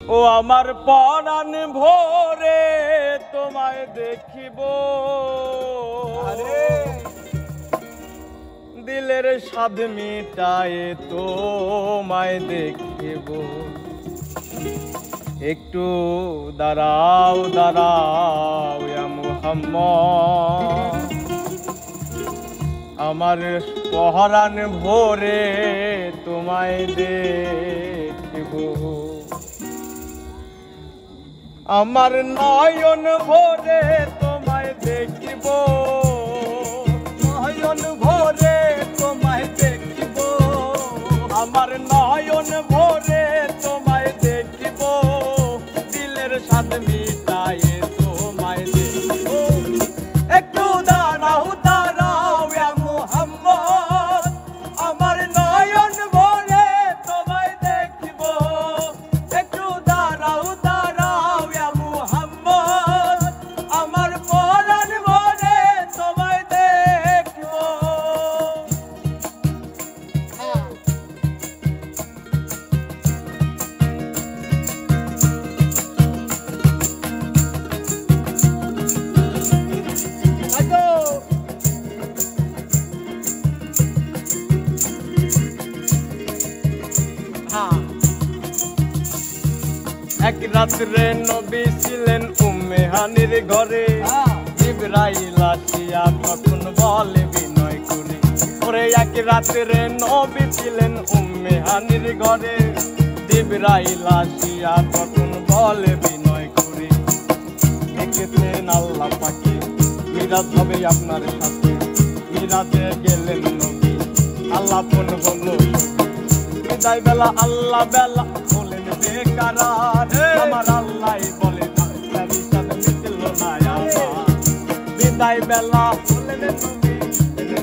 ও আমার পরাণ ভোরে তোমায় দেখিব, দিলের স্বাদ মিটায় তোমায় দেখিব। একটু দাঁড়াও দাঁড়াও ইয়া মুহাম্মদ, আমার পরাণ ভোরে তোমায় দেখিব। আমার নয়ন ভোরে তোমায় দেখিব, নয়ন ভোরে তোমায় দেখিব। আমার নয়ন ভোরে তোমায় দেখিব, দিলের স্বাদ মিটায় তোমায় দেখিব। একটু দাঁড়াও দাঁড়াও ইয়া মুহাম্মদ, আমার নয়ন ভোরে তোমায় দেখিব। একটু দাঁড়াও দাঁড়াও ইয়া মুহাম্মদ, আমার পরাণ ভোরে তোমায় দেখিব। এক রাত্রে নবী ছিলেন উম্মে হানির ঘরে, জিবরাইল আসিয়া তখন বলে বিনয় করে। ওরে এক রাত্রে নবী ছিলেন উম্মে হানির ঘরে, জিবরাইল আসিয়া তখন বলে বিনয় করে। দেখেছেন আল্লাহ পাকে মিরাজ হবে আপনার সাথে, মিরাজে গেলেন নবী আল্লাহ ফোন হলো। বিদায় বেলা আল্লাহ বেলা বলেন বেকারার, আমার আল্লাহ বলে মিটল না আমার। বিদায় বেলা বলেন নবী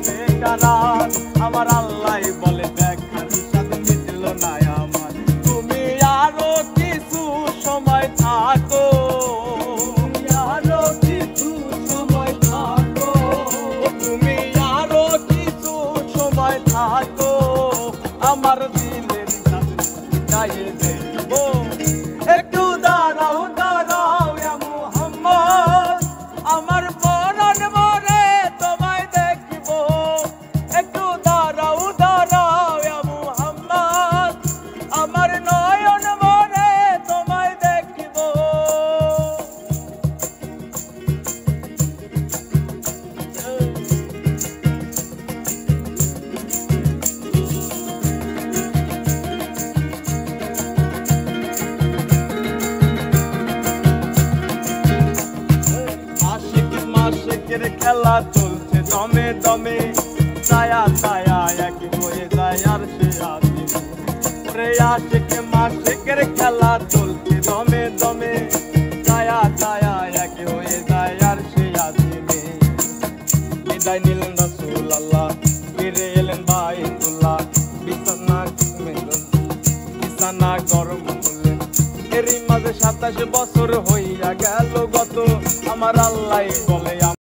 বেকারার, আমার আল্লাহ বলে দেখার সাথে মিটল না আমার। তুমি আরো কিছু সময় থাকো, আরো কিছু সময় থাকো, তুমি আরো কিছু সময় থাকো, আমার দিলের গায়ে দেখব। একটু দাঁড়াও দাঁড়াও ইয়া মুহাম্মদ, আমার পরাণ ভোরে তোমায় দেখিব। একটু দাঁড়াও দাঁড়াও ইয়া মুহাম্মদ, আমার নয়ন ভোরে তোমায় দেখিব। আশিকের খেলা চলছে দমে দমে, ছায়া ছায়া এক হয়ে যায় আর সে আসে। রে আশিক মাশিকের খেলা চলছে দমে দমে, ছায়া ছায়া এক হয়ে যায় আর সে আসে। বিদায় নিলেন রাসূলুল্লাহ, ফিরে এলেন বাইতুল্লাহ, বিছানা গরম করলেন। এরই মাঝে 27 বছর হইয়া গেল গত, আমার আল্লাহ বলে